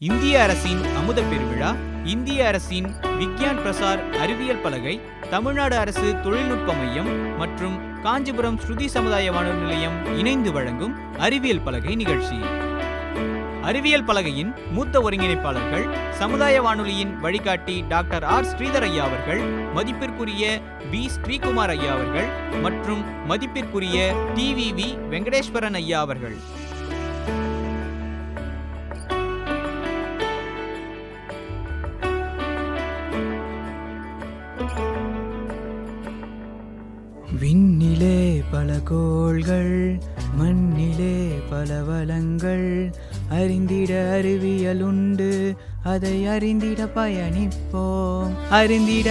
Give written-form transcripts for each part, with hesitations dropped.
இந்திய அரசின் அமுத பெருவிழா, இந்திய அரசின் விக்யான் பிரசார் அறிவியல் பலகை, தமிழ்நாடு அரசு தொழில்நுட்ப மையம் மற்றும் காஞ்சிபுரம் ஸ்ருதி சமுதாய வானொலி நிலையம் இணைந்து வழங்கும் அறிவியல் பலகை நிகழ்ச்சி. அறிவியல் பலகையின் மூத்த ஒருங்கிணைப்பாளர்கள், சமுதாய வானொலியின் வழிகாட்டி டாக்டர் ஆர் ஸ்ரீதர் ஐயா அவர்கள், மதிப்பிற்குரிய பி ஸ்ரீகுமார் ஐயா அவர்கள் மற்றும் மதிப்பிற்குரிய டிவிவி வெங்கடேஸ்வரன் ஐயா அவர்கள். விண்ணிலே பல கோள்கள், மண்ணிலே பல வளங்கள், அறிந்திட அறிவியல் உண்டு, அதை அறிந்திட பயணிப்போம். அறிந்திட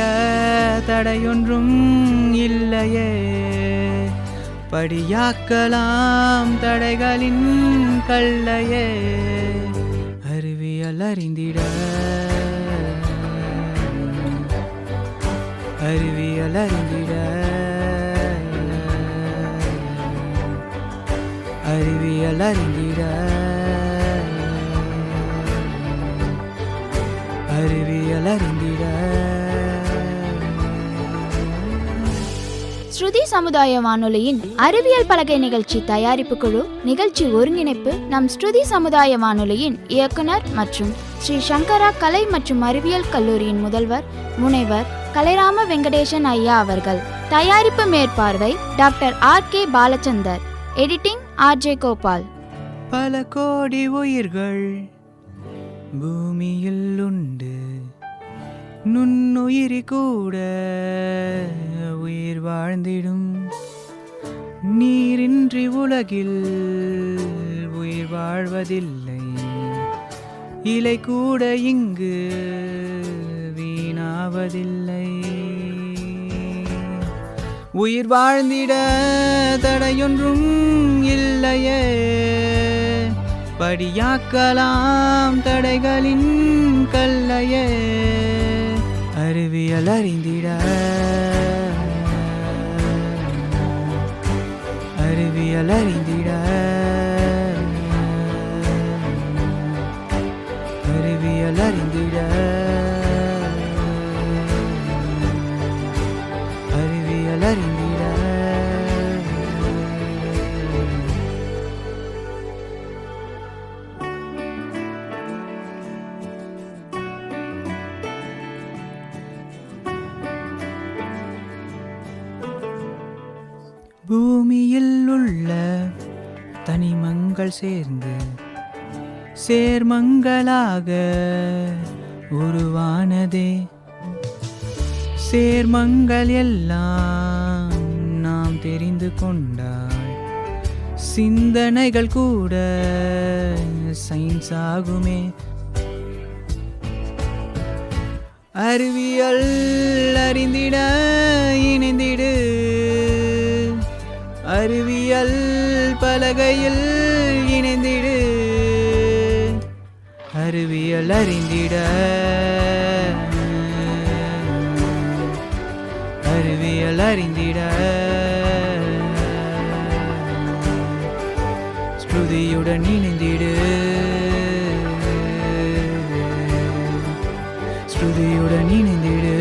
தடையொன்றும் இல்லையே, படியாக்கலாம் தடைகளின் கல்லையே. அறிவியல் அறிந்திட, அறிவியல் அறிந்திட, அறிவியல் அறிந்திட, அறிவியல் அறிந்திட. ஸ்ருதி சமுதாய வானொலியின் அறிவியல் பலகை நிகழ்ச்சி தயாரிப்பு குழு, நிகழ்ச்சி ஒருங்கிணைப்பு நம் ஸ்ருதி சமுதாய வானொலியின் இயக்குனர் மற்றும் ஸ்ரீ சங்கரா கலை மற்றும் அறிவியல் கல்லூரியின் முதல்வர் முனைவர் கலைராம வெங்கடேசன் ஐயா அவர்கள். தயாரிப்பு மேற்பார்வை doctor R K. Balachander. Editing R J. Gopal. பல கோடி உயிர்கள் பூமியில் உண்டு, நுண்ணுயிரி கூட உயிர் வாழ்ந்திடும். நீரின்றி உலகில் உயிர் வாழ்வதில்லை, இலை கூட இங்கு வீணாவதில்லை. உயிர் வாழ்ந்திட தடையொன்றும் இல்லையே, படியாக்கலாம் தடைகளின் கல்லையே. அறிவியல் அறிந்திட, அறிவியல் அறிந்திட, அறிவியல் அறிந்திட, அறிவியல் அறிந்திட. பூமியில் உள்ள தனிமங்கள் சேர்ந்து சேர்மங்களாக உருவானதே. சேர்மங்கள் எல்லாம் நாம் தெரிந்து கொண்டால் சிந்தனைகள் கூட சயின்ஸ் ஆகுமே. அறிவியல் அறிந்திட இணைந்திடு, அறிவியல் பலகையில் இணைந்திடு. அறிவியல் அறிந்திட, அறிவியல் அறிந்திட. ஸ்ருதியுடன் இணைந்திடு, ஸ்ருதியுடன் இணைந்திடு.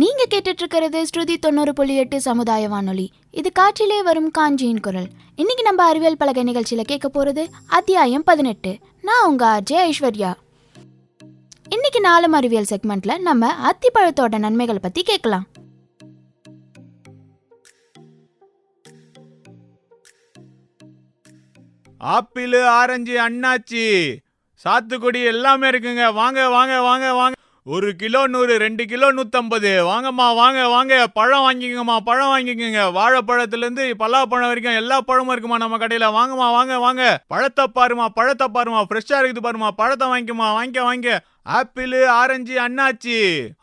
நீங்க கேட்டுட்டு இருக்கிறது ஸ்ருதி 90.8 சமுதாய வானொலி. இது காற்றிலே வரும் காஞ்சியின் குரல். இன்னைக்கு நம்ம அறிவியல் பலகை நிகழ்ச்சியில கேட்க போறது அத்தியாயம் 18. நான் உங்க ஆர்ஜே ஐஸ்வர்யா. இன்னைக்கு 4 அறிவியல் செக்மெண்ட்ல நம்ம அத்திப்பழத்தோட நன்மைகளை பத்தி கேட்கலாம். ஆப்பிள், ஆரஞ்சு, அண்ணாச்சி, சாத்துக்குடி எல்லாமே இருக்குங்க. வாங்க வாங்க வாங்க வாங்க. 1 கிலோ 100, 2 கிலோ 150. வாங்கம்மா வாங்க வாங்க. பழம் வாங்கிக்கோங்கம்மா, பழம் வாங்கிக்கோங்க. வாழைப்பழத்துலேருந்து பலாப்பழம் வரைக்கும் எல்லா பழமும் இருக்குமா நம்ம கடையில். வாங்கம்மா வாங்க வாங்க. பழத்தை பாருமா, பழத்தை பாருமா, ஃப்ரெஷ்ஷாக இருக்குது பாருமா. பழத்தை வாங்கிக்கம்மா, வாங்கிக்க வாங்கிக்க. ஆப்பிள், ஆரஞ்சு, அண்ணாச்சி,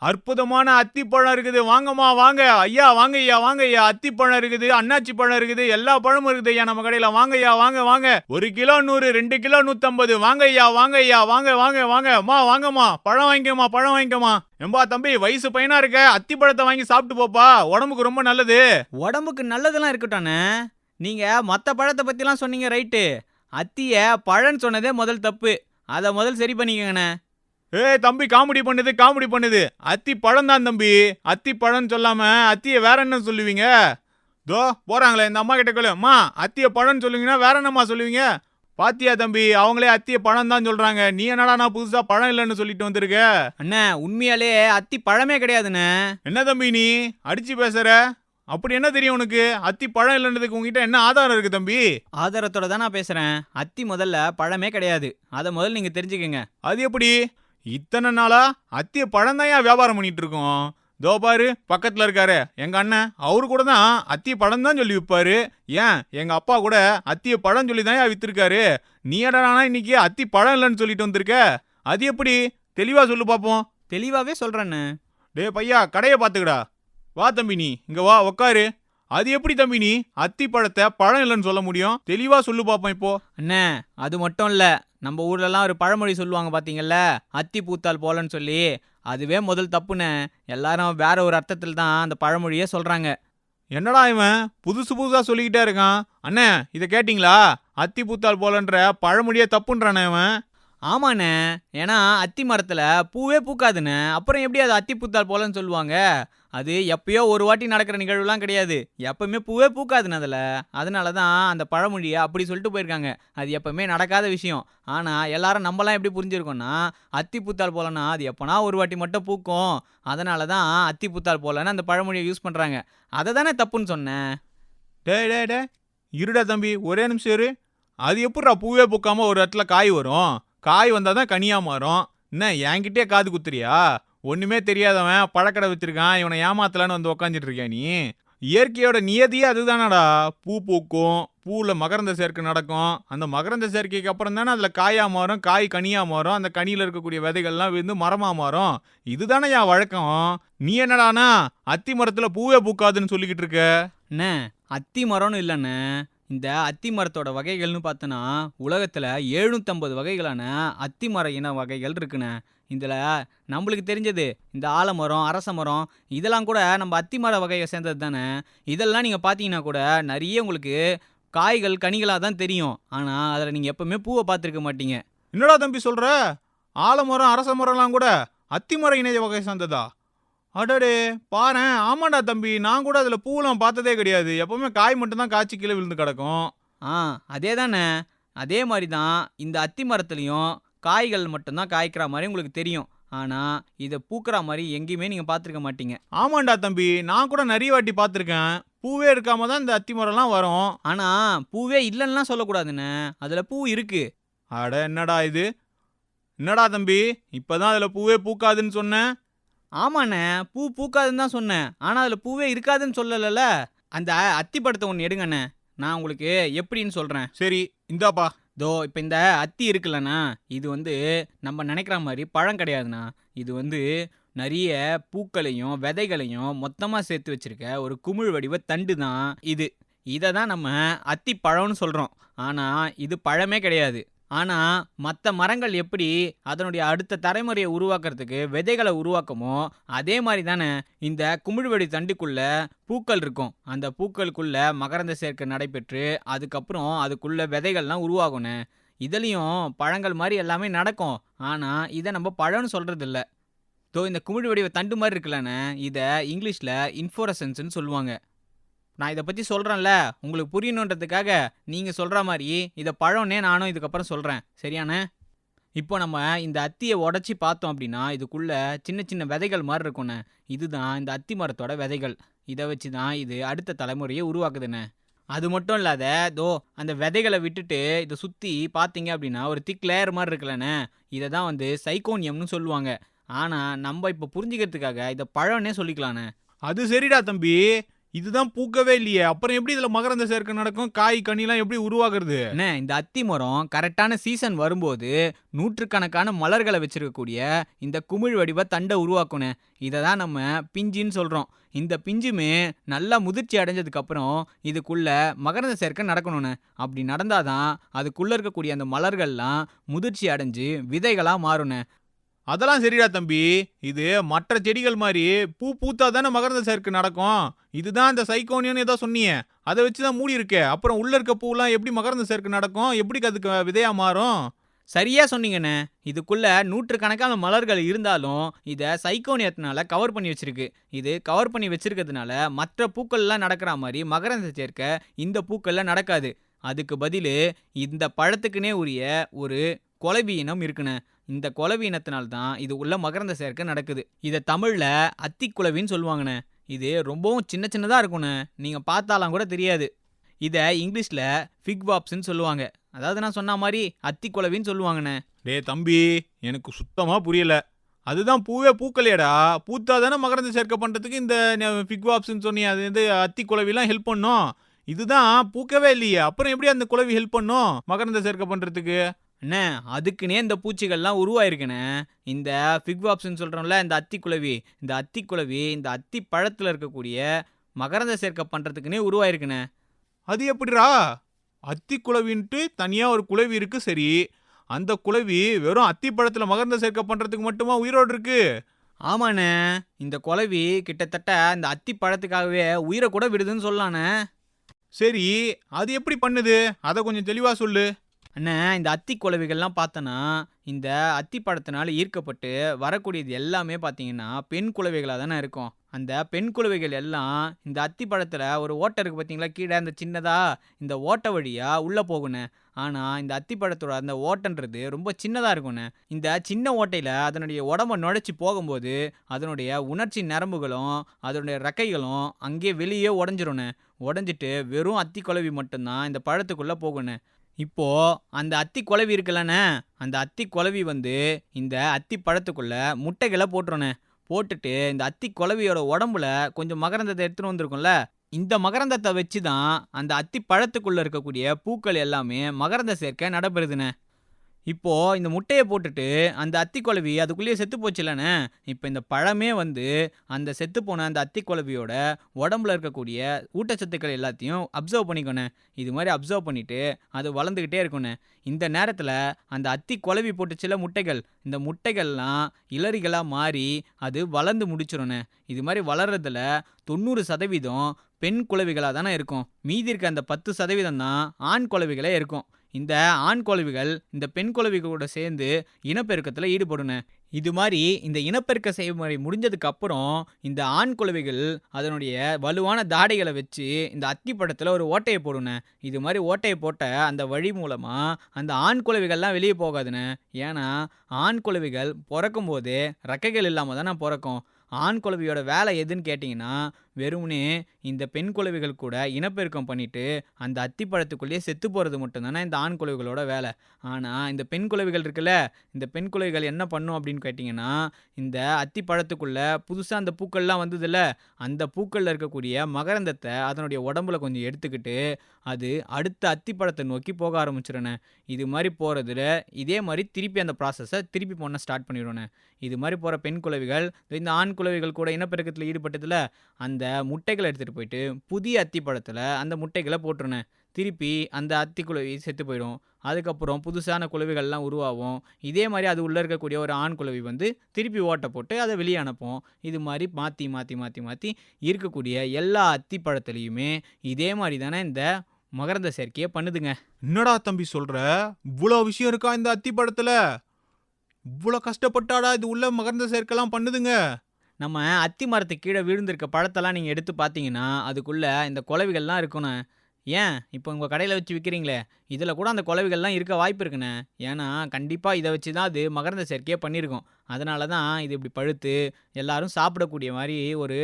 அற்புதமான அத்திப்பழம் இருக்குது. வாங்கம்மா வாங்க ஐயா, வாங்க ஐயா, வாங்க ஐயா. அத்திப்பழம் இருக்குது, அண்ணாச்சி பழம் இருக்குது, எல்லா பழமும் இருக்குது ஐயா நம்ம கடையில. வாங்க ஐயா, வாங்க வாங்க. 1 கிலோ 100, 2 கிலோ 150. வாங்க ஐயா, வாங்க ஐயா, வாங்க வாங்க வாங்க. அம்மா வாங்கம்மா, பழம் வாங்கிக்கம்மா, பழம் வாங்கிக்கம்மா. எம்பா தம்பி, வயசு பையனா இருக்க, அத்திப்பழத்தை வாங்கி சாப்பிட்டு போப்பா, உடம்புக்கு ரொம்ப நல்லது. உடம்புக்கு நல்லதெல்லாம் இருக்கட்டானே, நீங்க மற்ற பழத்தை பத்திலாம் சொன்னீங்க ரைட்டு. அத்திய பழன்னு சொன்னதே முதல் தப்பு. அதை முதல் சரி பண்ணிக்கங்கண்ணே. தம்பி, காமெடி பண்ணுது. அத்தி பழம் தான் தம்பி. அத்தி பழம் சொல்லாம அத்திய வேற என்ன சொல்லுவீங்க? தோ போறாங்களே இந்த அம்மா கிட்ட கேளு. அம்மா, அத்திய பழம் சொல்லுவீங்கன்னா வேற என்னம்மா சொல்லுவீங்க? பாத்தியா தம்பி, அவங்களே அத்திய பழம் தான் சொல்றாங்க. நீ என்னடா நான் புதுசா பழம் இல்லைன்னு சொல்லிட்டு வந்திருக்க? அண்ணே, உண்மையாலே அத்தி பழமே கிடையாதுண்ணே. என்ன தம்பி நீ அடிச்சு பேசுற? அப்படி என்ன தெரியும் உனக்கு? அத்தி பழம் இல்லைன்றதுக்கு உங்ககிட்ட என்ன ஆதாரம் இருக்கு தம்பி? ஆதாரத்தோட தான் நான் பேசுறேன். அத்தி முதல்ல பழமே கிடையாது. அதை முதல்ல நீங்க தெரிஞ்சுக்கங்க. அது எப்படி? இத்தனை நாளா அத்திய பழம் தான் ஏன் வியாபாரம் பண்ணிட்டு இருக்கோம்? தோ பாரு, பக்கத்துல இருக்காரு எங்க அண்ணன், அவரு கூட தான் அத்திய பழம் தான் சொல்லி விற்பாரு. ஏன், எங்க அப்பா கூட அத்திய பழம் சொல்லி தான் வித்திருக்காரு. நீ என்னடானா இன்னைக்கு அத்தி பழம் இல்லைன்னு சொல்லிட்டு வந்திருக்க? அது எப்படி? தெளிவா சொல்லு பாப்போம். தெளிவாவே சொல்றேன்னு. டே பையா, கடையை பாத்துக்கடா. வா தம்பி, நீ இங்க வா, உக்காரு. அது எப்படி தம்பி நீ அத்தி பழத்தை பழம் இல்லைன்னு சொல்ல முடியும்? தெளிவா சொல்லு பாப்போம் இப்போ. அண்ணே, அது மட்டும் இல்ல, நம்ம ஊர்லலாம் ஒரு பழமொழி சொல்லுவாங்க பாத்தீங்கல்ல, அத்தி பூத்தால் போலன்னு சொல்லி. அதுவே முதல் தப்புன்னு. எல்லாரும் வேற ஒரு அர்த்தத்தில் தான் அந்த பழமொழியே சொல்றாங்க. என்னடா இவன் புதுசா சொல்லிக்கிட்டே இருக்கான்? அண்ணே, இதை கேட்டிங்களா? அத்தி பூத்தால் போலன்ற பழமொழியே தப்புன்றானே இவன். ஆமாண்ணே, ஏன்னா அத்தி மரத்துல பூவே பூக்காதுண்ணே. அப்புறம் எப்படி அது அத்தி பூத்தால் போலன்னு சொல்லுவாங்க? அது எப்பயோ ஒரு வாட்டி நடக்கிற நிகழ்வுலாம் கிடையாது. எப்பவுமே பூவே பூக்காதுன்னு அதில். அதனால தான் அந்த பழமொழியை அப்படி சொல்லிட்டு போயிருக்காங்க. அது எப்பவுமே நடக்காத விஷயம். ஆனால் எல்லாரும் நம்மலாம் எப்படி புரிஞ்சிருக்கோம்னா, அத்தி பூத்தால் போலன்னா அது எப்போனா ஒரு வாட்டி மட்டும் பூக்கும். அதனால தான் அத்தி பூத்தால் போலன்னு அந்த பழமொழியை யூஸ் பண்ணுறாங்க. அதை தானே தப்புன்னு சொன்னேன். டே இருடா தம்பி, ஒரே நிமிஷம் இரு. அது எப்படிடா பூவே பூக்காம ஒரு இடத்துல காய் வரும்? காய் வந்தால் தான் கனியா மாறும். என்ன என்கிட்டே காது குத்துறியா? ஒண்ணுமே தெரியாதவன் பழக்கடை வச்சிருக்கான், இவனை ஏமாத்தலான்னு வந்து உக்காந்துட்டு இருக்கியா நீ? இயற்கையோட நியதியே அதுதானடா. பூ பூக்கும், பூவில் மகரந்த சேர்க்கை நடக்கும். அந்த மகரந்த சேர்க்கைக்கு அப்புறம் தானே அதில் காயா மாறும், காய் கனியா மாறும். அந்த கனியில் இருக்கக்கூடிய விதைகள்லாம் வந்து மரமா மாறும். இதுதானே என் வழக்கம். நீ என்னடானா அத்தி மரத்தில் பூவே பூக்காதுன்னு சொல்லிக்கிட்டு இருக்க? அண்ணே, அத்தி மரம்னு இல்லைண்ணே. இந்த அத்தி மரத்தோட வகைகள்னு பார்த்தோன்னா உலகத்தில் 750 வகைகளான அத்தி மர இன வகைகள் இருக்குண்ணே. இதில் நம்மளுக்கு தெரிஞ்சது இந்த ஆலமரம், அரச மரம், இதெல்லாம் கூட நம்ம அத்தி மர வகையை சேர்ந்தது தானே. இதெல்லாம் நீங்கள் பார்த்தீங்கன்னா கூட நிறைய உங்களுக்கு காய்கள் கனிகளாக தான் தெரியும். ஆனால் அதில் நீங்கள் எப்பவுமே பூவை பார்த்துருக்க மாட்டீங்க. என்னடா தம்பி சொல்ற? ஆலமரம், அரச மரம்லாம் கூட அத்தி மர இணைய வகை சேர்ந்ததா? அடடே பாரேன். ஆமாண்டா தம்பி, நான் கூட அதில் பூவெல்லாம் பார்த்ததே கிடையாது. எப்பவுமே காய் மட்டும்தான் காய்ச்சி கீழே விழுந்து கிடக்கும். அதே தானே. அதே மாதிரி தான் இந்த அத்தி மரத்துலேயும் காய்கள் மட்டும்தான் காய்க்கிற மாதிரி உங்களுக்கு தெரியும். ஆனால் இதை பூக்கிற மாதிரி எங்கேயுமே நீங்கள் பார்த்துருக்க மாட்டீங்க. ஆமாண்டா தம்பி, நான் கூட நிறைய வாட்டி பார்த்துருக்கேன். பூவே இருக்காம தான் இந்த அத்தி மரம்லாம் வரும். ஆனால் பூவே இல்லைன்னா சொல்லக்கூடாதுண்ணே, அதில் பூ இருக்கு. அட என்னடா இது? என்னடா தம்பி, இப்போதான் அதில் பூவே பூக்காதுன்னு சொன்னேன். ஆமாண்ணே, பூ பூக்காதுன்னு தான் சொன்னேன். ஆனால் அதில் பூவே இருக்காதுன்னு சொல்லலைல்ல. அந்த அத்தி படத்தை ஒன்று எடுங்கண்ணே, நான் உங்களுக்கு எப்படின்னு சொல்கிறேன். சரி இந்தாப்பா. இப்போ இந்த அத்தி இருக்குல்லண்ணா, இது வந்து நம்ம நினைக்கிற மாதிரி பழம் கிடையாதுண்ணா. இது நிறைய பூக்களையும் விதைகளையும் மொத்தமாக சேர்த்து வச்சிருக்க ஒரு குமிழ் வடிவ தண்டு தான் இது. இதை தான் நம்ம அத்தி பழம்னு சொல்கிறோம். ஆனால் இது பழமே கிடையாது. ஆனால் மற்ற மரங்கள் எப்படி அதனுடைய அடுத்த தலைமுறையை உருவாக்குறதுக்கு விதைகளை உருவாக்குமோ அதே மாதிரி தானே இந்த குமிழ்வெடி தண்டுக்குள்ள பூக்கள் இருக்கும். அந்த பூக்களுக்குள்ள மகரந்த சேர்க்கை நடைபெற்று அதுக்கப்புறம் அதுக்குள்ள விதைகள்லாம் உருவாகும்னு. இதுலேயும் பழங்கள் மாதிரி எல்லாமே நடக்கும். ஆனால் இதை நம்ம பழம்னு சொல்கிறது இல்லை. இந்த குமிழ் வடிவ தண்டு மாதிரி இருக்குல்லண்ணே, இதை இங்கிலீஷில் இன்ஃப்ளோரசன்ஸ்ன்னு சொல்லுவாங்க. நான் இதை பற்றி சொல்கிறேன்ல, உங்களுக்கு புரியணுன்றதுக்காக நீங்கள் சொல்கிற மாதிரி இதை பழம்னே நானும் இதுக்கப்புறம் சொல்கிறேன். சரியானே? இப்போ நம்ம இந்த அத்தியை உடச்சி பார்த்தோம் அப்படின்னா இதுக்குள்ளே சின்ன சின்ன விதைகள் மாதிரி இருக்குண்ணே. இதுதான் இந்த அத்தி மரத்தோட விதைகள். இதை வச்சு தான் இது அடுத்த தலைமுறையை உருவாக்குதுண்ணே. அது மட்டும் இல்லாத அந்த விதைகளை விட்டுட்டு இதை சுற்றி பார்த்தீங்க அப்படின்னா ஒரு திக் லேயர் மாதிரி இருக்குல்லண்ணே, இதை தான் சைக்கோனியம்னு சொல்லுவாங்க. ஆனால் நம்ம இப்போ புரிஞ்சுக்கிறதுக்காக இதை பழம்னே சொல்லிக்கலாண்ணே. அது சரிடா தம்பி, இதுதான் பூக்கவே இல்லையே, அப்புறம் எப்படி இதுல மகரந்த சேர்க்கை நடக்கும்? காய் கனிலாம் எப்படி உருவாகுறது? அண்ணே, இந்த அத்தி மரம் கரெக்டான சீசன் வரும்போது நூற்றுக்கணக்கான மலர்களை வச்சிருக்கக்கூடிய இந்த குமிழ் வடிவ தண்டை உருவாக்குனே. இதை தான் நம்ம பிஞ்சின்னு சொல்றோம். இந்த பிஞ்சுமே நல்லா முதிர்ச்சி அடைஞ்சதுக்கு அப்புறம் இதுக்குள்ள மகரந்த சேர்க்கை நடக்கணும்னு. அப்படி நடந்தாதான் அதுக்குள்ள இருக்கக்கூடிய அந்த மலர்கள்லாம் முதிர்ச்சி அடைஞ்சு விதைகளா மாறுனே. அதெல்லாம் சரிடா தம்பி, இது மற்ற செடிகள் மாதிரி பூ பூத்தா தானே மகரந்த சேர்க்கை நடக்கும். இதுதான் இந்த சைக்கோனியன்னு ஏதோ சொன்னியே, அதை வச்சுதான் மூடி இருக்கே. அப்புறம் உள்ள இருக்க பூலாம் எப்படி மகரந்த சேர்க்கை நடக்கும்? எப்படி அதுக்கு விதையா மாறும்? சரியா சொன்னீங்கண்ணே. இதுக்குள்ள நூற்றுக்கணக்கான மலர்கள் இருந்தாலும் இதை சைக்கோனியத்தினால கவர் பண்ணி வச்சிருக்கு. இது கவர் பண்ணி வச்சிருக்கிறதுனால மற்ற பூக்கள்லாம் நடக்கிற மாதிரி மகரந்த சேர்க்கை இந்த பூக்கள்ல நடக்காது. அதுக்கு பதில் இந்த பழத்துக்குனே உரிய ஒரு குளவி இனம் இருக்குண்ணே. இந்த குளவி இனத்தினால்தான் இது உள்ள மகரந்த சேர்க்கை நடக்குது. இதை தமிழ்ல அத்தி குளவின்னு சொல்லுவாங்கண்ணே. இது ரொம்பவும் சின்ன சின்னதா இருக்குண்ணே, நீங்க பார்த்தாலாம் கூட தெரியாது. இதை இங்கிலீஷ்ல ஃபிக் வாப்ஸ்ன்னு சொல்லுவாங்க. அதாவது நான் சொன்ன மாதிரி அத்தி குளவின்னு சொல்லுவாங்கண்ணே. டே தம்பி, எனக்கு சுத்தமா புரியல. அதுதான் பூவே பூக்கலையடா. பூத்தா தானே மகரந்த சேர்க்கை பண்றதுக்கு இந்த ஃபிக்வாப்ஸ்ன்னு சொன்னி, அது வந்து அத்தி குளவிலாம் ஹெல்ப் பண்ணும். இதுதான் பூக்கவே இல்லையே, அப்புறம் எப்படி அந்த குளவி ஹெல்ப் பண்ணும் மகரந்த சேர்க்கை பண்றதுக்கு? அண்ணே, அதுக்குன்னே இந்த பூச்சிகள்லாம் உருவாயிருக்குண்ணே. இந்த ஃபிக்வாப்ஸ்ன்னு சொல்கிறோம்ல, இந்த அத்தி குளவி, இந்த அத்தி குளவி இந்த அத்தி பழத்தில் இருக்கக்கூடிய மகரந்த சேர்க்கை பண்ணுறதுக்குன்னே உருவாயிருக்குண்ணே. அது எப்படிடா? அத்தி குளவின்ட்டு தனியா ஒரு குளவி இருக்கு, சரி. அந்த குளவி வெறும் அத்தி பழத்துல மகரந்த சேர்க்கை பண்றதுக்கு மட்டுமா உயிரோடு இருக்கு? ஆமாண்ணே, இந்த குளவி கிட்டத்தட்ட இந்த அத்தி பழத்துக்காகவே உயிரை கூட விடுதுன்னு சொல்லலாண்ணே. சரி, அது எப்படி பண்ணுது? அதை கொஞ்சம் தெளிவா சொல்லு. அண்ணே, இந்த அத்தி குளவிகள்லாம் பார்த்தோன்னா இந்த அத்தி பழத்தினால ஈர்க்கப்பட்டு வரக்கூடியது எல்லாமே பார்த்தீங்கன்னா பெண் குளவிகளாக தானே இருக்கும். அந்த பெண் குளவிகள் எல்லாம் இந்த அத்தி பழத்தில் ஒரு ஓட்டை இருக்குது பார்த்தீங்களா, கீழே அந்த சின்னதாக இந்த ஓட்டை வழியாக உள்ளே போகுண்ணே. ஆனால் இந்த அத்தி பழத்தோட அந்த ஓட்டைன்றது ரொம்ப சின்னதாக இருக்குண்ணே. இந்த சின்ன ஓட்டையில் அதனுடைய உடம்பை நுழைச்சி போகும்போது அதனுடைய உணர்ச்சி நரம்புகளும் அதனுடைய ரெக்கைகளும் அங்கேயே வெளியே உடஞ்சிருண்ணே. உடஞ்சிட்டு வெறும் அத்தி குளவி மட்டும்தான் இந்த பழத்துக்குள்ளே போகுண்ணே. இப்போ அந்த அத்தி குளவி இருக்குல்லண்ணே, அந்த அத்தி குளவி வந்து இந்த அத்தி பழத்துக்குள்ள முட்டைகளை போட்டுருண்ணே. போட்டுட்டு இந்த அத்தி குளவியோட உடம்புல கொஞ்சம் மகரந்தத்தை எடுத்துகிட்டு வந்திருக்கும்ல, இந்த மகரந்தத்தை வச்சு தான் அந்த அத்தி பழத்துக்குள்ள இருக்கக்கூடிய பூக்கள் எல்லாமே மகரந்த சேர்க்கை நடைபெறுதுண்ணே. இப்போ இந்த முட்டையை போட்டுட்டு அந்த அத்தி குளவி அதுக்குள்ளேயே செத்து போச்சுலண்ணே. இப்போ இந்த பழமே வந்து அந்த செத்து போன அந்த அத்தி குளவியோட உடம்புல இருக்கக்கூடிய ஊட்டச்சத்துக்கள் எல்லாத்தையும் அப்சர்வ் பண்ணிக்கணும். இது மாதிரி அப்சர்வ் பண்ணிட்டு அது வளர்ந்துக்கிட்டே இருக்கணும். இந்த நேரத்தில் அந்த அத்தி குளவி போட்டுச்சுல முட்டைகள், இந்த முட்டைகள்லாம் இளறிகளாக மாறி அது வளர்ந்து முடிச்சிடணும். இது மாதிரி வளர்றதுல 90% பெண் குளவிகளாக தானே இருக்கும். மீதி இருக்க அந்த 10% தான் ஆண் குளவிகளே இருக்கும். இந்த ஆண் குளவிகள் இந்த பெண் குளவிகளோட சேர்ந்து இனப்பெருக்கத்தில் ஈடுபடணும். இது மாதிரி இந்த இனப்பெருக்க செயல்முறை முடிஞ்சதுக்கு அப்புறம் இந்த ஆண் குளவிகள் அதனுடைய வலுவான தாடைகளை வச்சு இந்த அத்தி பழத்தில் ஒரு ஓட்டையை போடணும். இது மாதிரி ஓட்டையை போட்ட அந்த வழி மூலமாக அந்த ஆண் குளவிகள்லாம் வெளியே போகாதுன்னு. ஏன்னா ஆண் குளவிகள் பிறக்கும் போதே ரெக்கைகள் இல்லாமல் தானே பிறக்கும். ஆண் குளவியோட வேலை எதுன்னு கேட்டிங்கன்னா, வெறுமனே இந்த பெண் குளவிகள் கூட இனப்பெருக்கம் பண்ணிட்டு அந்த அத்தி பழத்துக்குள்ளேயே செத்து போகிறது மட்டும்தானே இந்த ஆண் குளவிகளோட வேலை. ஆனால் இந்த பெண் குளவிகள் இருக்குல்ல, இந்த பெண் குளவிகள் என்ன பண்ணும் அப்படின்னு கேட்டிங்கன்னா, இந்த அத்தி பழத்துக்குள்ளே புதுசாக அந்த பூக்கள்லாம் வந்ததில்ல, அந்த பூக்களில் இருக்கக்கூடிய மகரந்தத்தை அதனுடைய உடம்புல கொஞ்சம் எடுத்துக்கிட்டு அது அடுத்த அத்தி பழத்தை நோக்கி போக ஆரம்பிச்சிடணே. இது மாதிரி போகிறதுல இதே மாதிரி திருப்பி அந்த ப்ராசஸை திருப்பி பண்ண ஸ்டார்ட் பண்ணிவிடணே. இது மாதிரி போகிற பெண் குளவிகள் இந்த ஆண் குளவிகள் கூட இனப்பெருக்கத்தில் ஈடுபட்டதில் அந்த முட்டைகளை எடுத்துகிட்டு போயிட்டு புதிய அத்தி பழத்தில் அந்த முட்டைகளை போட்டுருனேன். திருப்பி அந்த அத்தி குளவி செத்து போயிடும். அதுக்கப்புறம் புதுசான குளவிகள்லாம் உருவாகும். இதே மாதிரி அது உள்ளே இருக்கக்கூடிய ஒரு ஆண் குளவி வந்து திருப்பி ஓட்டை போட்டு அதை வெளியே அனுப்போம். இது மாதிரி மாற்றி மாற்றி மாற்றி மாற்றி இருக்கக்கூடிய எல்லா அத்தி பழத்துலேயுமே இதே மாதிரி தானே இந்த மகரந்த சேர்க்கையை பண்ணுதுங்க. என்னடா தம்பி சொல்ற? இவ்வளோ விஷயம் இருக்கா இந்த அத்தி பழத்துல? இவ்வளோ கஷ்டப்பட்டாடா இது உள்ள மகரந்த சேர்க்கைலாம் பண்ணுதுங்க? நம்ம அத்தி மரத்துக்கு கீழே விழுந்திருக்க பழத்தெல்லாம் நீங்கள் எடுத்து பார்த்தீங்கன்னா அதுக்குள்ளே இந்த குளவிகள்லாம் இருக்கணும். ஏன் இப்போ உங்கள் கடையில் வச்சு விற்கிறீங்களே, இதில் கூட அந்த குளவிகள்லாம் இருக்க வாய்ப்பு இருக்குண்ணே. ஏன்னா கண்டிப்பாக இதை வச்சு தான் அது மகரந்த சேர்க்கையே பண்ணியிருக்கோம். அதனால தான் இது இப்படி பழுத்து எல்லாரும் சாப்பிடக்கூடிய மாதிரி ஒரு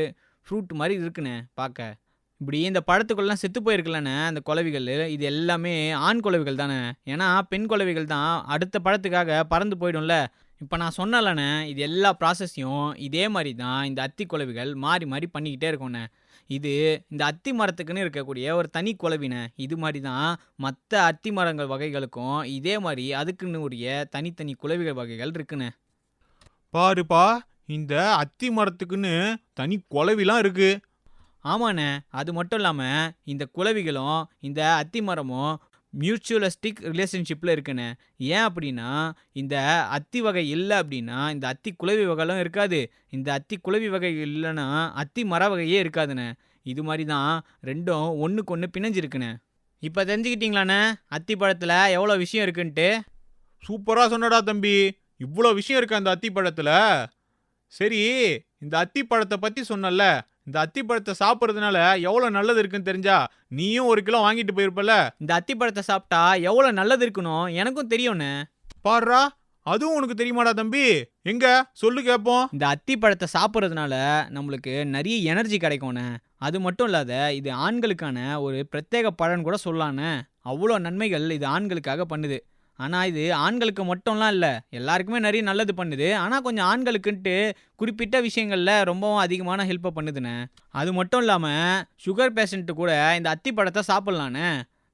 ஃப்ரூட் மாதிரி இருக்குண்ணே பார்க்க. இப்படி இந்த பழத்துக்குள்ளலாம் செத்து போயிருக்கலண்ணே அந்த குளவிகள், இது எல்லாமே ஆண் குளவிகள் தானே. ஏன்னா பெண் குளவிகள் தான் அடுத்த பழத்துக்காக பறந்து போயிடும்ல. இப்போ நான் சொன்னலண்ணே, இது எல்லா ப்ராசஸையும் இதே மாதிரி தான் இந்த அத்தி குளவிகள் மாறி மாறி பண்ணிக்கிட்டே இருக்கோண்ணே. இது இந்த அத்தி மரத்துக்குன்னு இருக்கக்கூடிய ஒரு தனி குலவினை. இது மாதிரி தான் மற்ற அத்தி மரங்கள் வகைகளுக்கும் இதே மாதிரி அதுக்குன்னு உரிய தனித்தனி குலவிகள் வகைகள் இருக்குண்ணே. பாருப்பா, இந்த அத்தி மரத்துக்குன்னு தனி குலவிலாம் இருக்கு. ஆமாண்ணே, அது மட்டும் இல்லாமல் இந்த குலவிகளும் இந்த அத்தி மரமும் மியூச்சுவலிஸ்டிக் ரிலேஷன்ஷிப்பில் இருக்குண்ணே. ஏன் அப்படின்னா இந்த அத்தி வகை இல்லை அப்படின்னா இந்த அத்தி குலவி வகைலாம் இருக்காது. இந்த அத்தி குலவி வகை இல்லைன்னா அத்தி மர வகையே இருக்காதுண்ணே. இது மாதிரி தான் ரெண்டும் ஒன்றுக்கு ஒன்று பிணைஞ்சிருக்குண்ணே. இப்போ தெரிஞ்சுக்கிட்டீங்களாண்ணே அத்தி பழத்தில் எவ்வளோ விஷயம் இருக்குன்ட்டு? சூப்பரா சொன்னடா தம்பி. இவ்வளோ விஷயம் இருக்கு அந்த அத்தி பழத்துல. சரி, இந்த அத்தி பழத்தை பத்தி சொன்னல, இந்த அத்தி பழத்தை சாப்பிட்றதுனால எவ்வளோ நல்லது இருக்குன்னு தெரிஞ்சா நீயும் 1 கிலோ வாங்கிட்டு போயிருப்பல. இந்த அத்தி பழத்தை சாப்பிட்டா எவ்வளோ நல்லது இருக்கணும் எனக்கும் தெரியும்ண்ணே. பாருடா, அதுவும் உனக்கு தெரியுமாடா தம்பி? எங்க சொல்லு கேட்போம். இந்த அத்தி பழத்தை சாப்பிட்றதுனால நம்மளுக்கு நிறைய எனர்ஜி கிடைக்கும்ண்ணே. அது மட்டும் இல்லாத இது ஆண்களுக்கான ஒரு பிரத்யேக பழம் கூட சொல்லலாண்ணே. அவ்வளோ நன்மைகள் இது ஆண்களுக்காக பண்ணுது. ஆனால் இது ஆண்களுக்கு மட்டும்லாம் இல்லை, எல்லாருக்குமே நிறைய நல்லது பண்ணுது. ஆனால் கொஞ்சம் ஆண்களுக்குன்ட்டு குறிப்பிட்ட விஷயங்களில் ரொம்பவும் அதிகமான ஹெல்ப்பை பண்ணுதுண்ணே. அது மட்டும் இல்லாமல் சுகர் பேஷண்ட்டு கூட இந்த அத்தி பழத்தை சாப்பிட்லாண்ணே.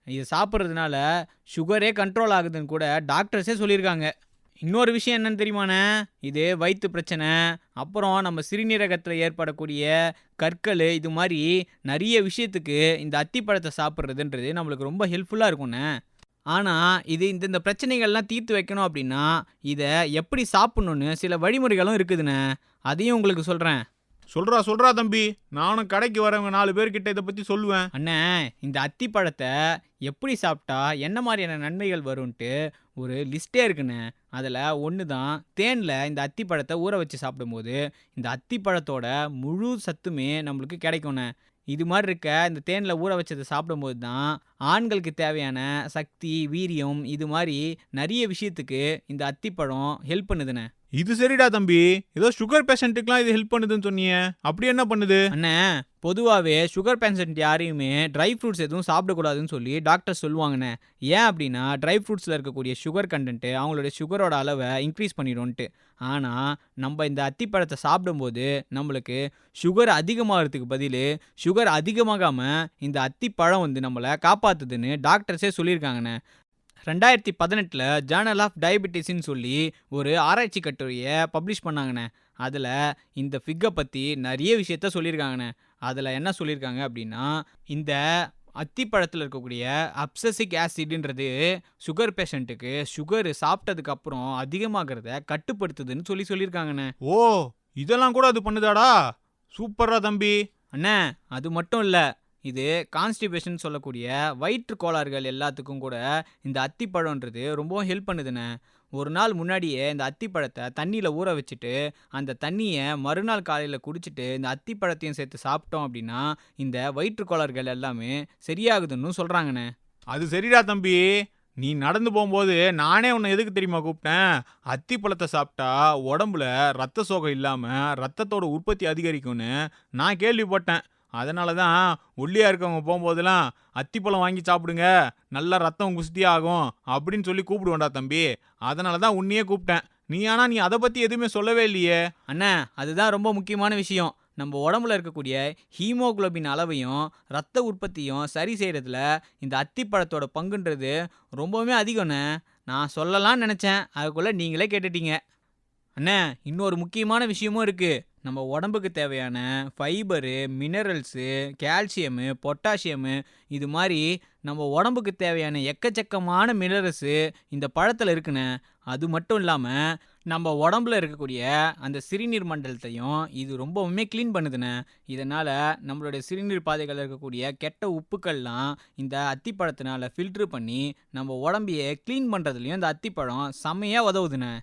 இது சாப்பிட்றதுனால சுகரே கண்ட்ரோல் ஆகுதுன்னு கூட டாக்டர்ஸே சொல்லியிருக்காங்க. இன்னொரு விஷயம் என்னன்னு தெரியுமாண்ணே? இது வயிற்று பிரச்சனை, அப்புறம் நம்ம சிறுநீரகத்தில் ஏற்படக்கூடிய கற்கள், இது மாதிரி நிறைய விஷயத்துக்கு இந்த அத்தி பழத்தை சாப்பிட்றதுன்றது நம்மளுக்கு ரொம்ப ஹெல்ப்ஃபுல்லாக இருக்கும்ண்ணே. ஆனால் இது இந்த பிரச்சனைகள்லாம் தீர்த்து வைக்கணும் அப்படின்னா இதை எப்படி சாப்பிட்ணுன்னு சில வழிமுறைகளும் இருக்குதுண்ணே. அதையும் உங்களுக்கு சொல்கிறேன். சொல்றா தம்பி. நானும் கடைக்கு வரவங்க 4 பேர்கிட்ட இதை பத்தி சொல்லுவேன். அண்ணே, இந்த அத்தி பழத்தை எப்படி சாப்பிட்டா என்ன மாதிரியான நன்மைகள் வரும்ன்ட்டு ஒரு லிஸ்ட்டே இருக்குண்ணே. அதில் ஒன்று தான் தேனில் இந்த அத்தி பழத்தை ஊற வச்சு சாப்பிடும்போது இந்த அத்தி பழத்தோட முழு சத்துமே நம்மளுக்கு கிடைக்கும்ண்ணே. இது மாதிரி இருக்க இந்த தேனில் ஊற வச்சதை சாப்பிடும்போது தான் ஆண்களுக்கு தேவையான சக்தி, வீரியம், இது மாதிரி நிறைய விஷயத்துக்கு இந்த அத்திப்பழம் ஹெல்ப் பண்ணுதுண்ணே. இது சரிடா தம்பி. ஏதோ சுகர் பேஷண்ட்டுக்குலாம் இது ஹெல்ப் பண்ணுதுன்னு சொன்னீங்க. அப்படி என்ன பண்ணுது? அண்ணே, பொதுவாகவே சுகர் பேஷண்ட் யாரையுமே ட்ரை ஃப்ரூட்ஸ் எதுவும் சாப்பிடக்கூடாதுன்னு சொல்லி டாக்டர் சொல்லுவாங்கண்ணே. ஏன் அப்படின்னா ட்ரை ஃப்ரூட்ஸில் இருக்கக்கூடிய சுகர் கண்டென்ட்டு அவங்களுடைய சுகரோட அளவை இன்க்ரீஸ் பண்ணிடும்ன்ட்டு. ஆனால் நம்ம இந்த அத்திப்பழத்தை சாப்பிடும்போது நம்மளுக்கு சுகர் அதிகமாகிறதுக்கு பதில் சுகர் அதிகமாகாமல் இந்த அத்திப்பழம் நம்மளை காப்பாற்றுதுன்னு டாக்டர்ஸே சொல்லியிருக்காங்கண்ணே. 2018 ஜேர்னல் ஆஃப் டயபெட்டிஸ்ன்னு சொல்லி ஒரு ஆராய்ச்சி கட்டுரையை பப்ளிஷ் பண்ணாங்கண்ணே. அதில் இந்த ஃபிக்கை பற்றி நிறைய விஷயத்த சொல்லியிருக்காங்கண்ணே. அதில் என்ன சொல்லியிருக்காங்க அப்படின்னா இந்த அத்திப்பழத்தில் இருக்கக்கூடிய அப்சசிக் ஆசிட்ன்றது சுகர் பேஷண்ட்டுக்கு சுகர் சாப்பிட்டதுக்கப்புறம் அதிகமாகிறத கட்டுப்படுத்துதுன்னு சொல்லியிருக்காங்கண்ணே. ஓ, இதெல்லாம் கூட அது பண்ணுதாடா? சூப்பரா தம்பி. அண்ணே, அது மட்டும் இல்லை, இது கான்ஸ்டிபேஷன் சொல்லக்கூடிய வயிற்று கோளாறுகள் எல்லாத்துக்கும் கூட இந்த அத்திப்பழம்ன்றது ரொம்பவும் ஹெல்ப் பண்ணுதுண்ணே. ஒரு நாள் முன்னாடியே இந்த அத்திப்பழத்தை தண்ணியில் ஊற வச்சுட்டு அந்த தண்ணியை மறுநாள் காலையில் குடிச்சிட்டு இந்த அத்திப்பழத்தையும் சேர்த்து சாப்பிட்டோம் அப்படின்னா இந்த வயிற்று கோளாறுகள் எல்லாமே சரியாகுதுன்னு சொல்கிறாங்கண்ணே. அது சரிடா தம்பி. நீ நடந்து போகும்போது நானே உன்னை எதுக்கு தெரியுமா கூப்பிட்டேன்? அத்திப்பழத்தை சாப்பிட்டா உடம்புல ரத்த சோகை இல்லாமல் ரத்தத்தோட உற்பத்தி அதிகரிக்கும்னு நான் கேள்விப்பட்டேன். அதனால தான் ஒல்லியாக இருக்கவங்க போகும்போதெல்லாம் அத்திப்பழம் வாங்கி சாப்பிடுங்க, நல்லா ரத்தம் குஸ்தியாகும் அப்படின்னு சொல்லி கூப்பிடுவேன்டா தம்பி. அதனால தான் உன்னையே கூப்பிட்டேன். நீ அதை பற்றி எதுவுமே சொல்லவே இல்லையே. அண்ணா, அதுதான் ரொம்ப முக்கியமான விஷயம். நம்ம உடம்புல இருக்கக்கூடிய ஹீமோகுளோபின் அளவையும் ரத்த உற்பத்தியும் சரி செய்கிறதுல இந்த அத்திப்பழத்தோட பங்குன்றது ரொம்பவுமே அதிகம்ண்ணே. நான் சொல்லலாம்னு நினச்சேன், அதுக்குள்ளே நீங்களே கேட்டுட்டீங்க. அண்ணே, இன்னொரு முக்கியமான விஷயமும் இருக்குது. நம்ம உடம்புக்கு தேவையான ஃபைபரு, மினரல்ஸு, கால்சியமு, பொட்டாசியமு, இது மாதிரி நம்ம உடம்புக்கு தேவையான எக்கச்சக்கமான மினரல்ஸு இந்த பழத்தில் இருக்குண்ணே. அது மட்டும் இல்லாமல் நம்ம உடம்புல இருக்கக்கூடிய அந்த சிறுநீர் மண்டலத்தையும் இது ரொம்பவுமே க்ளீன் பண்ணுதுண்ணே. இதனால் நம்மளுடைய சிறுநீர் பாதைகளில் இருக்கக்கூடிய கெட்ட உப்புக்கள்லாம் இந்த அத்திப்பழத்தினால ஃபில்ட்ரு பண்ணி நம்ம உடம்பையே க்ளீன் பண்ணுறதுலையும் இந்த அத்திப்பழம் செம்மையாக உதவுதுண்ணே.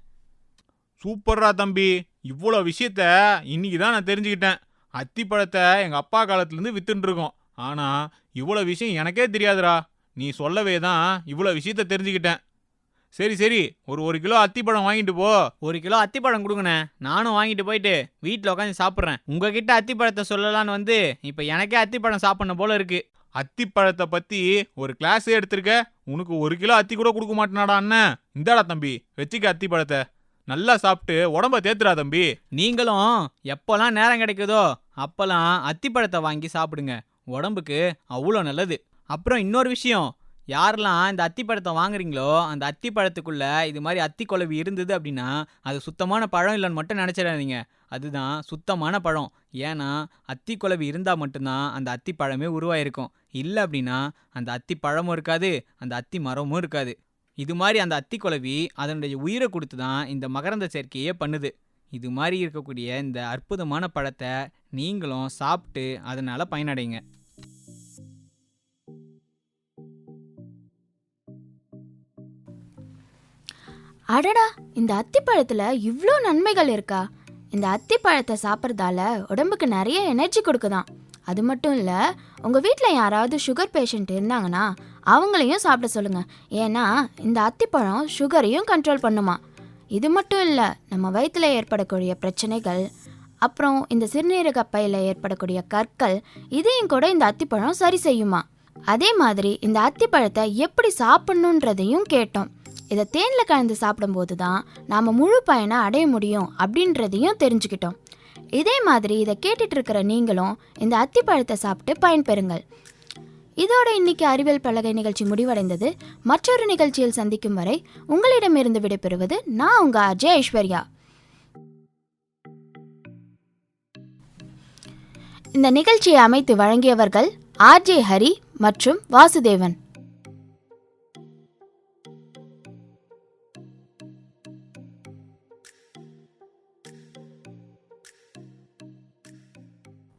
சூப்பர்ரா தம்பி. இவ்வளோ விஷயத்த இன்னைக்கு தான் நான் தெரிஞ்சுக்கிட்டேன். அத்திப்பழத்தை எங்கள் அப்பா காலத்துலேருந்து வித்துன்னு இருக்கோம். ஆனால் இவ்வளோ விஷயம் எனக்கே தெரியாதுடா. நீ சொல்லவே தான் இவ்வளோ விஷயத்த தெரிஞ்சுக்கிட்டேன். சரி, ஒரு கிலோ அத்திப்பழம் வாங்கிட்டு போ. 1 கிலோ அத்திப்பழம் கொடுங்கண்ணே, நானும் வாங்கிட்டு போயிட்டு வீட்டில் உட்காந்து சாப்பிட்றேன். உங்ககிட்ட அத்திப்பழத்தை சொல்லலான்னு வந்து இப்போ எனக்கே அத்திப்பழம் சாப்பிடணும் போல இருக்கு. அத்திப்பழத்தை பற்றி ஒரு கிளாஸே எடுத்திருக்க, உனக்கு 1 கிலோ அத்தி கூட கொடுக்க மாட்டேனாடா அண்ணன். இந்தாடா தம்பி, வச்சுக்க அத்திப்பழத்தை. நல்லா சாப்பிட்டு உடம்ப தேத்துறா தம்பி. நீங்களும் எப்போல்லாம் நேரம் கிடைக்குதோ அப்போல்லாம் அத்திப்பழத்தை வாங்கி சாப்பிடுங்க. உடம்புக்கு அவ்வளோ நல்லது. அப்புறம் இன்னொரு விஷயம், யாரெல்லாம் இந்த அத்திப்பழத்தை வாங்குறீங்களோ அந்த அத்திப்பழத்துக்குள்ள இது மாதிரி அத்தி குளவி இருந்தது அப்படின்னா அது சுத்தமான பழம் இல்லைன்னு மட்டும் நினச்சிடாதீங்க. அதுதான் சுத்தமான பழம். ஏன்னா அத்தி குளவி இருந்தால் மட்டும்தான் அந்த அத்தி பழமே உருவாயிருக்கும். இல்லை அப்படின்னா அந்த அத்தி பழமும் இருக்காது, அந்த அத்தி மரமும் இருக்காது. இது மாதிரி அந்த அத்தி குளவி அதனுடைய உயிரை கொடுத்து தான் இந்த மகரந்த சேர்க்கையே பண்ணுது. இது மாதிரி இருக்கக்கூடிய இந்த அற்புதமான பழத்தை நீங்களும் சாப்பிட்டு அதனால பயனடைங்க. அடடா, இந்த அத்திப்பழத்துல இவ்வளோ நன்மைகள் இருக்கா? இந்த அத்திப்பழத்தை சாப்பிட்றதால உடம்புக்கு நிறைய எனர்ஜி கொடுக்குதாம். அது மட்டும் இல்லை, உங்கள் வீட்டில் யாராவது சுகர் பேஷண்ட் இருந்தாங்கன்னா அவங்களையும் சாப்பிட சொல்லுங்கள். ஏன்னா இந்த அத்திப்பழம் சுகரையும் கண்ட்ரோல் பண்ணுமா. இது மட்டும் இல்லை, நம்ம வயிற்றில் ஏற்படக்கூடிய பிரச்சனைகள், அப்புறம் இந்த சிறுநீரக பையில் ஏற்படக்கூடிய கற்கள், இதையும் கூட இந்த அத்திப்பழம் சரி செய்யுமா. அதே மாதிரி இந்த அத்திப்பழத்தை எப்படி சாப்பிட்ணுன்றதையும் கேட்டோம். இதை தேனில் கலந்து சாப்பிடும்போது தான் நாம் முழு பயனை அடைய முடியும் அப்படின்றதையும் தெரிஞ்சுக்கிட்டோம். இதே மாதிரி இதை கேட்டுட்டு இருக்கிற நீங்களும் இந்த அத்திப்பழத்தை சாப்பிட்டு பயன்பெறுங்கள். இதோட இன்னைக்கு அறிவியல் பலகை நிகழ்ச்சி முடிவடைந்தது. மற்றொரு நிகழ்ச்சியில் சந்திக்கும் வரை உங்களிடமிருந்து விடைபெறுவது நான் உங்கள் அஜய் ஐஸ்வர்யா. இந்த நிகழ்ச்சியை அமைத்து வழங்கியவர்கள் ஆர்ஜே ஹரி மற்றும் வாசுதேவன்.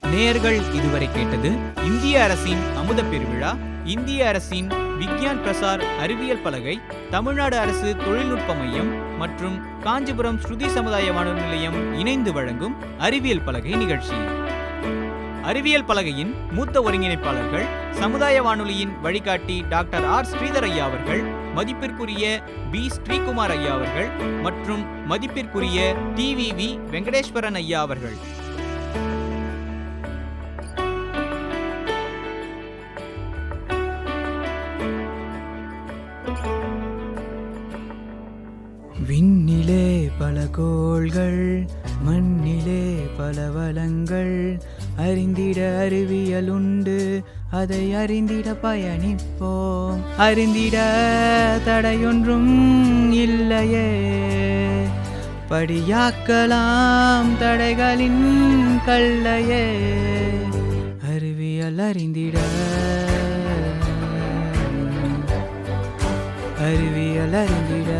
நேயர்கள் இதுவரை கேட்டது இந்திய அரசின் அமுத பெருவிழா, இந்திய அரசின் விக்யான் பிரசார் அறிவியல் பலகை, தமிழ்நாடு அரசு தொழில்நுட்ப மையம் மற்றும் காஞ்சிபுரம் ஸ்ருதி சமுதாய வானொலி நிலையம் இணைந்து வழங்கும் அறிவியல் பலகை நிகழ்ச்சி. அறிவியல் பலகையின் மூத்த ஒருங்கிணைப்பாளர்கள் சமுதாய வானொலியின் வழிகாட்டி டாக்டர் ஆர் ஸ்ரீதர் ஐயா அவர்கள், மதிப்பிற்குரிய பி ஸ்ரீகுமார் ஐயா அவர்கள் மற்றும் மதிப்பிற்குரிய டிவிவி வெங்கடேஸ்வரன் ஐயா அவர்கள். விண்ணிலே பல கோள்கள், மண்ணிலே பல வளங்கள், அறிந்திட அறிவியல் உண்டு, அதை அறிந்திட பயணிப்போம். அறிந்திட தடையொன்றும் இல்லையே, படியாக்கலாம் தடைகளின் கல்லையே. அறிவியல் அறிந்திட, அறிவியல் அறிந்திட,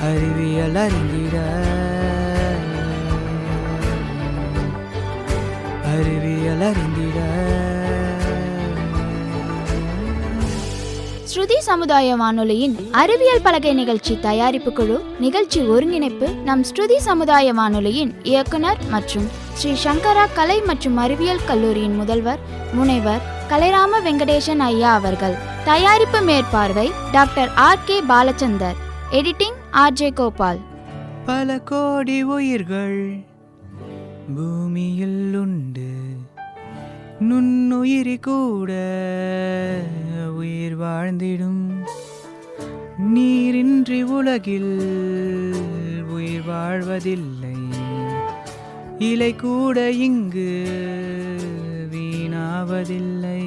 அறிவியல் அறிந்திட, அறிவியல் அறிந்திட. ஸ்ருதி சமுதாய வானொலியின் அறிவியல் பலகை நிகழ்ச்சி தயாரிப்பு குழு, நிகழ்ச்சி ஒருங்கிணைப்பு நம் ஸ்ருதி சமுதாய வானொலியின் இயக்குனர் மற்றும் ஸ்ரீ சங்கரா கலை மற்றும் அறிவியல் கல்லூரியின் முதல்வர் முனைவர் கலைராம வெங்கடேசன் ஐயா அவர்கள். தயாரிப்பு மேற்பார்வை doctor R K. Balachander. Editing R J Gopal. பல கோடி உயிர்கள் பூமியில் உண்டு, நுண்ணுயிரி கூட உயிர் வாழ்ந்திடும். நீரின்றி உலகில் உயிர் வாழ்வதில்லை, இலை கூட இங்கு வீணாவதில்லை.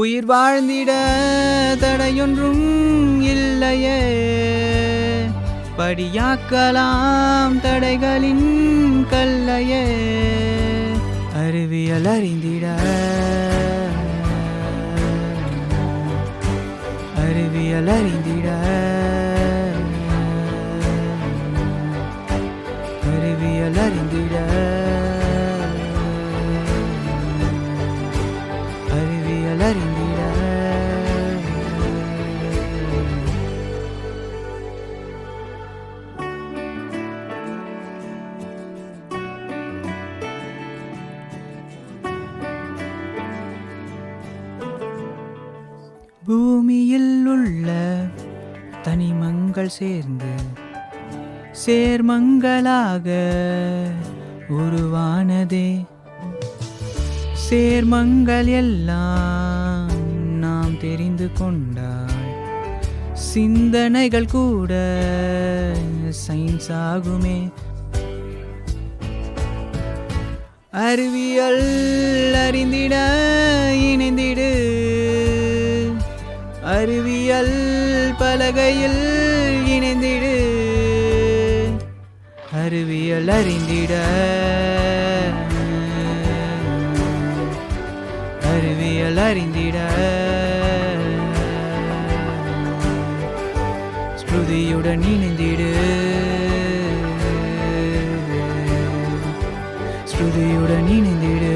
உயிர் வாழ்ந்திட தடையொன்றும் இல்லையே, படியாக்கலாம் தடைகளின் கல்லையே. அறிவியல் அறிந்திட, அறிவியல் அறிந்திட, அறிவியல் அறிந்திட, அறிவியல் அறிந்திட. பூமியில் உள்ள தனிமங்கள் சேர்ந்து சேர்மங்களாக உருவானதே. சேர்மங்கள் எல்லாம் நாம் தெரிந்து கொண்டால் சிந்தனைகள் கூட சயின்ஸ் ஆகுமே. அறிவியல் அறிந்திட இணைந்திடு, அறிவியல் பலகையில் இணைந்திடு, அறிவியல் அறிந்திட, அறிவியல் அறிந்திட. ஸ்ருதியுடன் இணைந்திடு, ஸ்ருதியுடன் இணைந்திடு.